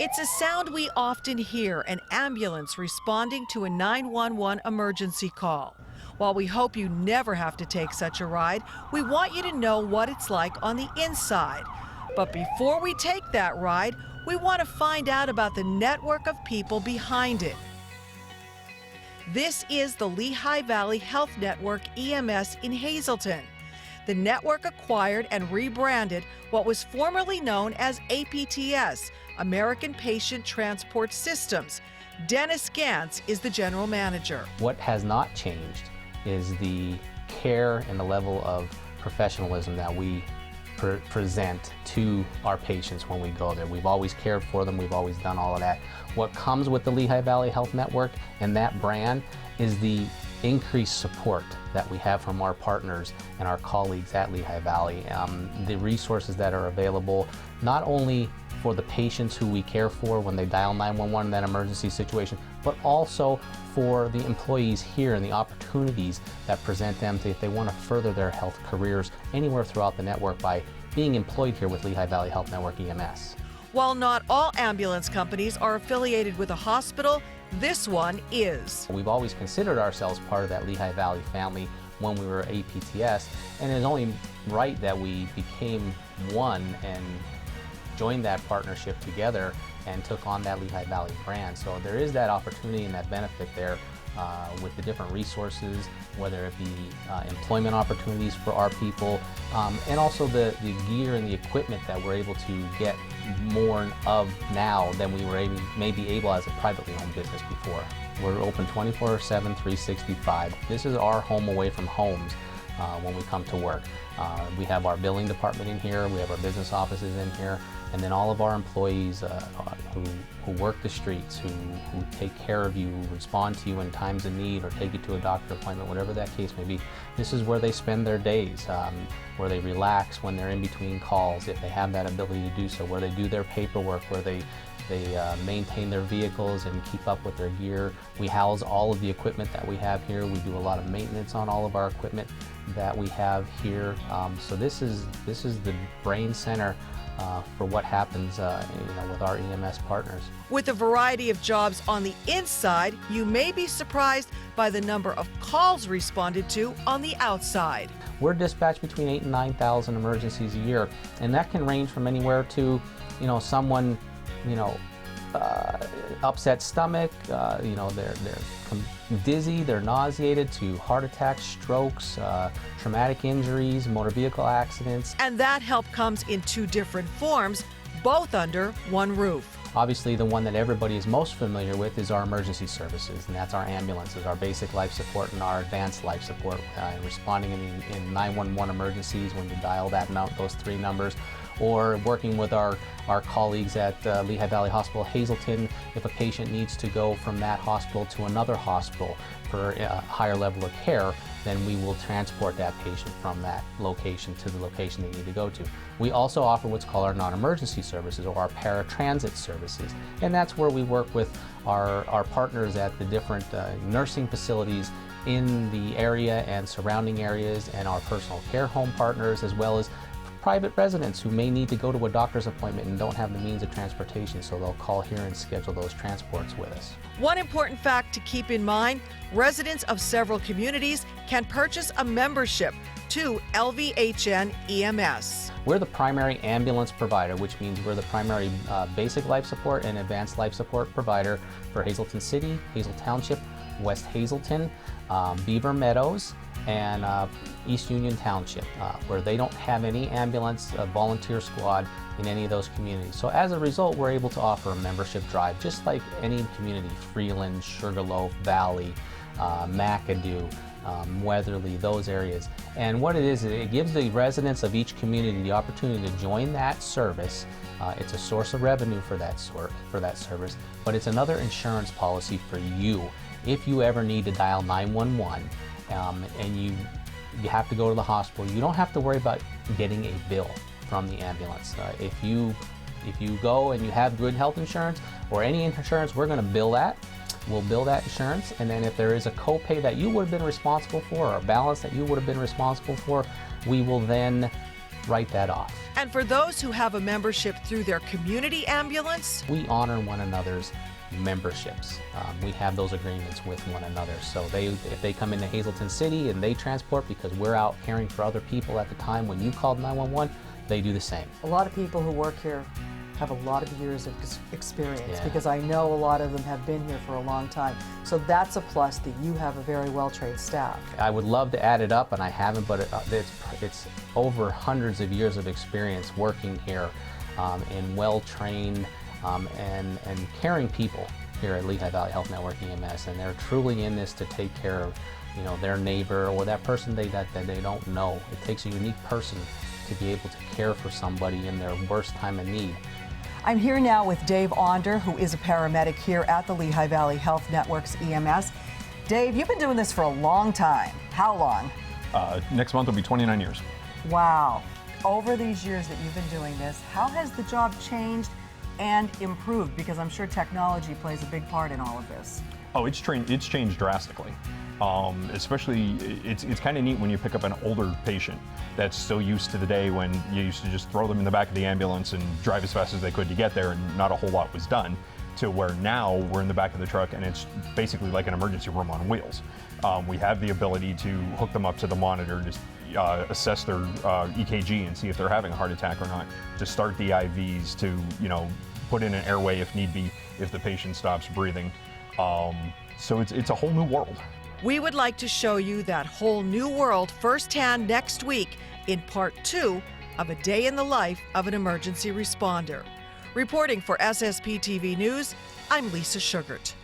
It's a sound we often hear, an ambulance responding to a 911 emergency call. While we hope you never have to take such a ride, we want you to know what it's like on the inside. But before we take that ride, we want to find out about the network of people behind it. This is the Lehigh Valley Health Network EMS in Hazleton. The network acquired and rebranded what was formerly known as APTS, American Patient Transport Systems. Dennis Gantz is the general manager. What has not changed is the care and the level of professionalism that we present to our patients when we go there. We've always cared for them, we've always done all of that. What comes with the Lehigh Valley Health Network and that brand is the increased support that we have from our partners and our colleagues at Lehigh Valley. The resources that are available, not only for the patients who we care for when they dial 911 in that emergency situation, but also for the employees here and the opportunities that present them if they want to further their health careers anywhere throughout the network by being employed here with Lehigh Valley Health Network EMS. While not all ambulance companies are affiliated with a hospital, this one is. We've always considered ourselves part of that Lehigh Valley family when we were APTS, and it's only right that we became one and joined that partnership together and took on that Lehigh Valley brand. So there is that opportunity and that benefit there with the different resources, whether it be employment opportunities for our people, and also the gear and the equipment that we're able to get more of now than we were maybe able as a privately owned business before. We're open 24/7, 365. This is our home away from homes when we come to work. We have our billing department in here, we have our business offices in here, and then all of our employees who work the streets, who take care of you, who respond to you in times of need or take you to a doctor appointment, whatever that case may be. This is where they spend their days, where they relax when they're in between calls, if they have that ability to do so, where they do their paperwork, where they maintain their vehicles and keep up with their gear. We house all of the equipment that we have here. We do a lot of maintenance on all of our equipment that we have here. So this is the brain center for what happens with our EMS partners. With a variety of jobs on the inside, you may be surprised by the number of calls responded to on the outside. We're dispatched between 8,000 and 9,000 emergencies a year, and that can range from anywhere to, someone, upset stomach, they're dizzy, they're nauseated, to heart attacks, strokes, traumatic injuries, motor vehicle accidents. And that help comes in two different forms, both under one roof. Obviously, the one that everybody is most familiar with is our emergency services, and that's our ambulances, our basic life support and our advanced life support, responding in 911 emergencies when you dial those three numbers, or working with our colleagues at Lehigh Valley Hospital Hazleton if a patient needs to go from that hospital to another hospital for a higher level of care, then we will transport that patient from that location to the location they need to go to. We also offer what's called our non-emergency services, or our paratransit services, and that's where we work with our partners at the different nursing facilities in the area and surrounding areas, and our personal care home partners, as well as private residents who may need to go to a doctor's appointment and don't have the means of transportation, so they'll call here and schedule those transports with us. One important fact to keep in mind, residents of several communities can purchase a membership to LVHN EMS. We're the primary ambulance provider, which means we're the primary basic life support and advanced life support provider for Hazleton City, Hazel Township, West Hazleton, Beaver Meadows, and East Union Township, where they don't have any ambulance volunteer squad in any of those communities. So as a result, we're able to offer a membership drive, just like any community, Freeland, Sugarloaf, Valley, McAdoo, Weatherly, those areas. And what it is, it gives the residents of each community the opportunity to join that service. It's a source of revenue for that service, but it's another insurance policy for you if you ever need to dial 911 and you have to go to the hospital. You don't have to worry about getting a bill from the ambulance. If you go and you have good health insurance or any insurance, we're going to bill that. We'll bill that insurance, and then if there is a copay that you would have been responsible for, or a balance that you would have been responsible for, we will then write that off. And for those who have a membership through their community ambulance, we honor one another's memberships. We have those agreements with one another. So if they come into Hazleton City and they transport because we're out caring for other people at the time when you called 911, they do the same. A lot of people who work here have a lot of years of experience, Yeah. because I know a lot of them have been here for a long time. So that's a plus, that you have a very well-trained staff. I would love to add it up, and I haven't, but it's over hundreds of years of experience working here, and well-trained and caring people here at Lehigh Valley Health Network EMS, and they're truly in this to take care of, you know, their neighbor or that person that they don't know. It takes a unique person to be able to care for somebody in their worst time of need. I'm here now with Dave Onder, who is a paramedic here at the Lehigh Valley Health Network's EMS. Dave, you've been doing this for a long time. How long? Next month will be 29 years. Wow. Over these years that you've been doing this, how has the job changed and improved? Because I'm sure technology plays a big part in all of this. Oh, it's changed drastically. Especially, it's kind of neat when you pick up an older patient that's so used to the day when you used to just throw them in the back of the ambulance and drive as fast as they could to get there, and not a whole lot was done, to where now we're in the back of the truck and it's basically like an emergency room on wheels. We have the ability to hook them up to the monitor, just assess their EKG and see if they're having a heart attack or not, to start the IVs, to, you know, put in an airway if need be, if the patient stops breathing. So it's a whole new world. we would like to show you that whole new world firsthand next week in part 2 of A Day in the Life of an Emergency Responder. Reporting for SSPTV News, I'm Lisa Sugart.